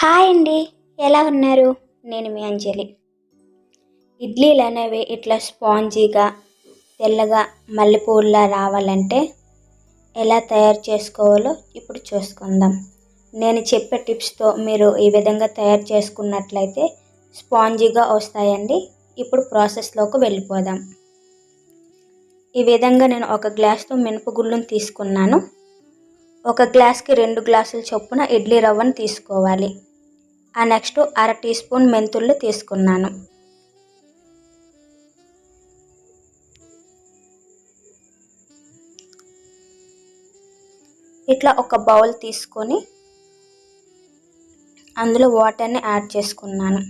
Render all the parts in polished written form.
Hi అండి. ఎలా ఉన్నారు? నేను మీ అంజలి. ఇడ్లీలు అనేవి ఇట్లా స్పాంజీగా తెల్లగా మల్లెపూల్లా రావాలంటే ఎలా తయారు చేసుకోవాలో ఇప్పుడు చూసుకుందాం. నేను చెప్పే టిప్స్తో మీరు ఈ విధంగా తయారు చేసుకున్నట్లయితే స్పాంజీగా వస్తాయండి. ఇప్పుడు ప్రాసెస్లోకి వెళ్ళిపోదాం. ఈ విధంగా నేను ఒక గ్లాస్తో మినపగుళ్ళను తీసుకున్నాను. ఒక గ్లాస్కి 2 గ్లాసుల చొప్పున ఇడ్లీ రవ్వను తీసుకోవాలి. నెక్స్ట్ 1/2 టీ స్పూన్ మెంతులు తీసుకున్నాను. ఇట్లా ఒక బౌల్ తీసుకొని అందులో వాటర్ని యాడ్ చేసుకున్నాను.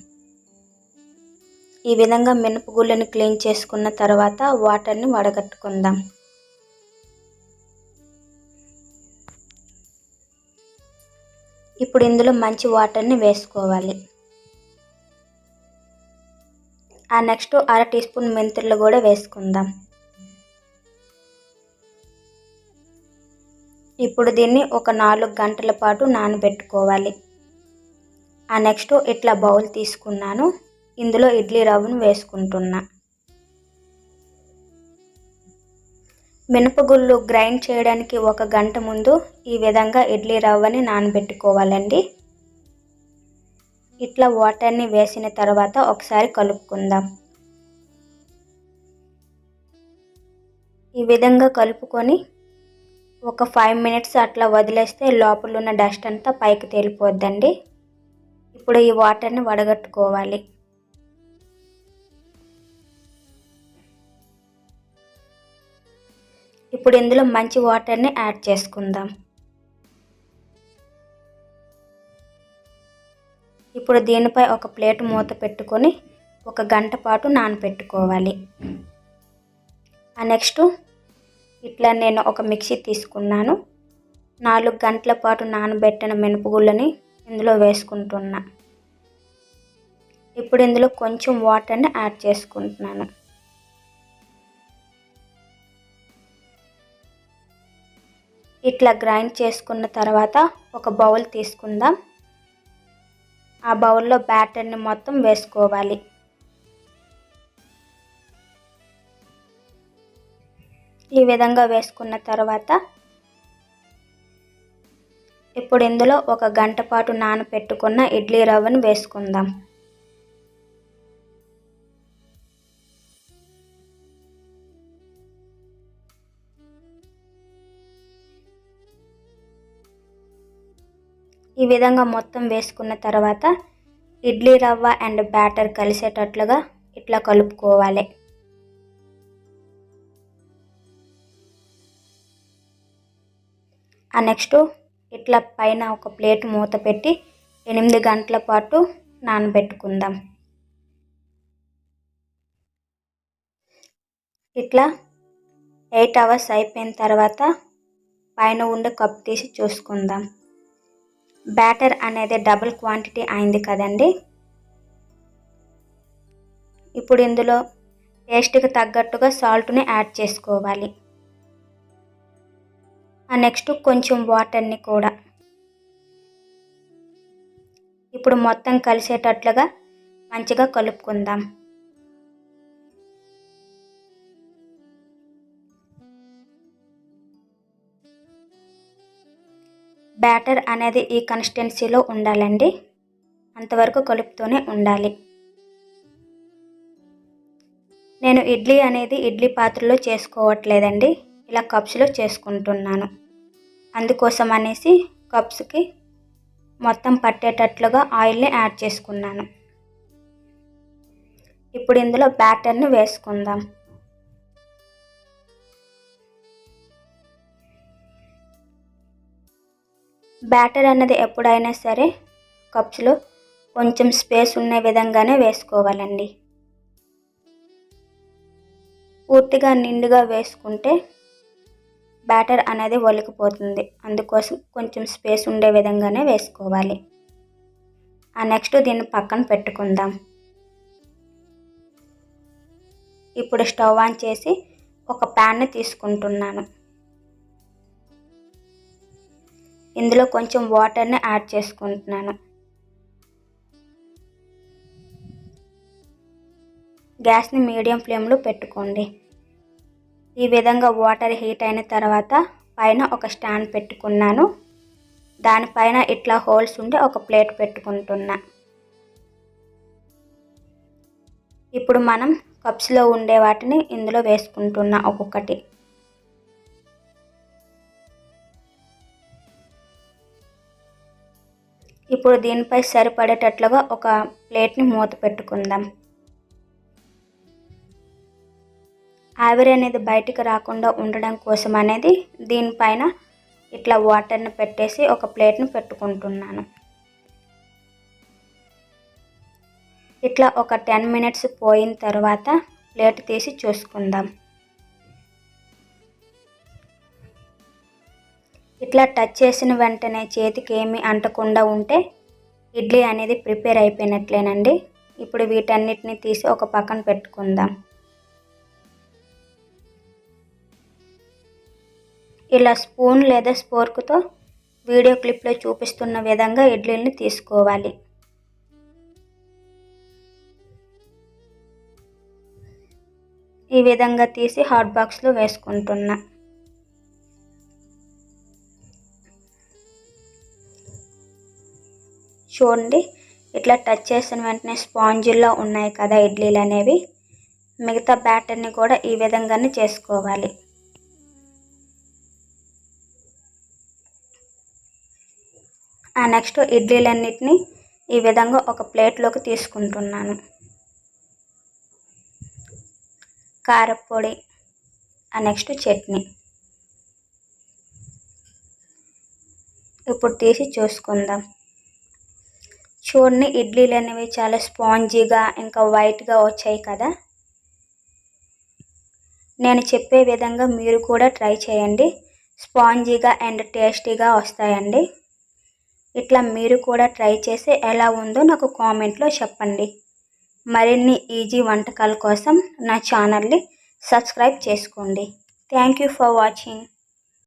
ఈ విధంగా మినపగుళ్ళని క్లీన్ చేసుకున్న తర్వాత వాటర్ని వడగట్టుకుందాం. ఇప్పుడు ఇందులో మంచి వాటర్ని వేసుకోవాలి. నెక్స్ట్ 1/2 టీ స్పూన్ మెంతులు కూడా వేసుకుందాం. ఇప్పుడు దీన్ని ఒక 4 గంటల పాటు నానబెట్టుకోవాలి. నెక్స్ట్ ఇట్లా బౌల్ తీసుకున్నాను. ఇందులో ఇడ్లీ రవ్వను వేసుకుంటున్నా. మినపగుళ్ళు గ్రైండ్ చేయడానికి 1 గంట ముందు ఈ విధంగా ఇడ్లీ రవ్వని నానబెట్టుకోవాలండి. ఇట్లా వాటర్ని వేసిన తర్వాత ఒకసారి కలుపుకుందాం. ఈ విధంగా కలుపుకొని ఒక 5 మినిట్స్ అట్లా వదిలేస్తే లోపల ఉన్న డస్ట్ అంతా పైకి తేలిపోద్దండి. ఇప్పుడు ఈ వాటర్ని వడగట్టుకోవాలి. ఇప్పుడు ఇందులో మంచి వాటర్ని యాడ్ చేసుకుందాం. ఇప్పుడు దీనిపై ఒక ప్లేట్ మూత పెట్టుకొని 1 గంట పాటు నానబెట్టుకోవాలి. నెక్స్ట్ ఇట్లా నేను ఒక మిక్సీ తీసుకున్నాను. 4 గంటల పాటు నానబెట్టిన మినపగుళ్ళని ఇందులో వేసుకుంటున్నా. ఇప్పుడు ఇందులో కొంచెం వాటర్ని యాడ్ చేసుకుంటున్నాను. ఇట్లా గ్రైండ్ చేసుకున్న తర్వాత ఒక బౌల్ తీసుకుందాం. ఆ బౌల్లో బ్యాటర్ని మొత్తం వేసుకోవాలి. ఈ విధంగా వేసుకున్న తర్వాత ఇప్పుడు ఇందులో 1 గంట పాటు నానబెట్టుకున్న ఇడ్లీ రవ్వను వేసుకుందాం. ఈ విధంగా మొత్తం వేసుకున్న తర్వాత ఇడ్లీ రవ్వ అండ్ బ్యాటర్ కలిసేటట్లుగా ఇట్లా కలుపుకోవాలి. నెక్స్ట్ ఇట్లా పైన ఒక ప్లేట్ మూత పెట్టి 8 గంటల పాటు నానబెట్టుకుందాం. ఇట్లా 8 అవర్స్ అయిపోయిన తర్వాత పైన ఉండే కప్ తీసి చూసుకుందాం. బ్యాటర్ అనేది డబుల్ క్వాంటిటీ అయింది కదండి. ఇప్పుడు ఇందులో టేస్ట్కి తగ్గట్టుగా సాల్ట్ని యాడ్ చేసుకోవాలి. నెక్స్ట్ కొంచెం వాటర్ని కూడా. ఇప్పుడు మొత్తం కలిసేటట్లుగా మంచిగా కలుపుకుందాం. బ్యాటర్ అనేది ఈ కన్సిస్టెన్సీలో ఉండాలండి. అంతవరకు కలుపుతూనే ఉండాలి. నేను ఇడ్లీ అనేది ఇడ్లీ పాత్రలో చేసుకోవట్లేదండి, ఇలా కప్స్లో చేసుకుంటున్నాను. అందుకోసం అనేసి కప్స్కి మొత్తం పట్టేటట్లుగా ఆయిల్ని యాడ్ చేసుకున్నాను. ఇప్పుడు ఇందులో బ్యాటర్ని వేసుకుందాం. బ్యాటర్ అన్నది ఎప్పుడైనా సరే కప్స్లో కొంచెం స్పేస్ ఉన్న విధంగానే వేసుకోవాలండి. పూర్తిగా నిండుగా వేసుకుంటే బ్యాటర్ అనేది ఒలికిపోతుంది. అందుకోసం కొంచెం స్పేస్ ఉండే విధంగానే వేసుకోవాలి. నెక్స్ట్ దీన్ని పక్కన పెట్టుకుందాం. ఇప్పుడు స్టవ్ ఆన్ చేసి ఒక ప్యాన్ని తీసుకుంటున్నాను. ఇందులో కొంచెం వాటర్ని యాడ్ చేసుకుంటున్నాను. గ్యాస్ని మీడియం ఫ్లేమ్లో పెట్టుకోండి. ఈ విధంగా వాటర్ హీట్ అయిన తర్వాత పైన ఒక స్టాండ్ పెట్టుకున్నాను. దానిపైన ఇట్లా హోల్స్ ఉండే ఒక ప్లేట్ పెట్టుకుంటున్నా. ఇప్పుడు మనం కప్స్లో ఉండే వాటిని ఇందులో వేసుకుంటున్నా ఒక్కొక్కటి. ఇప్పుడు దీనిపై సరిపడేటట్లుగా ఒక ప్లేట్ని మూత పెట్టుకుందాం. ఆవిరి అనేది బయటికి రాకుండా ఉండడం కోసం అనేది దీనిపైన ఇట్లా వాటర్ని పెట్టేసి ఒక ప్లేట్ని పెట్టుకుంటున్నాను. ఇట్లా ఒక 10 మినిట్స్ పోయిన తర్వాత ప్లేట్ తీసి చూసుకుందాం. ఇట్లా టచ్ చేసిన వెంటనే చేతికి ఏమీ అంటకుండా ఉంటే ఇడ్లీ అనేది ప్రిపేర్ అయిపోయినట్లేనండి. ఇప్పుడు వీటన్నిటిని తీసి ఒక పక్కన పెట్టుకుందాం. ఇలా స్పూన్ లేదా స్పోర్క్తో వీడియో క్లిప్లో చూపిస్తున్న విధంగా ఇడ్లీని తీసుకోవాలి. ఈ విధంగా తీసి హాట్ బాక్స్లో వేసుకుంటున్నా. చూడండి, ఇట్లా టచ్ చేసిన వెంటనే స్పాంజిల్లో ఉన్నాయి కదా ఇడ్లీలు అనేవి. మిగతా బ్యాటర్ని కూడా ఈ విధంగానే చేసుకోవాలి. నెక్స్ట్ ఇడ్లీలన్నిటిని ఈ విధంగా ఒక ప్లేట్లోకి తీసుకుంటున్నాను. కారపొడి, నెక్స్ట్ చట్నీ. ఇప్పుడు తీసి చూసుకుందాం. చూడండి, ఇడ్లీలు అనేవి చాలా స్పాంజీగా ఇంకా వైట్గా వచ్చాయి కదా. నేను చెప్పే విధంగా మీరు కూడా ట్రై చేయండి. స్పాంజీగా అండ్ టేస్టీగా వస్తాయండి. ఇట్లా మీరు కూడా ట్రై చేసి ఎలా ఉందో నాకు కామెంట్లో చెప్పండి. మరిన్ని ఈజీ వంటకాల కోసం నా ఛానల్ని సబ్స్క్రైబ్ చేసుకోండి. Thank you for watching.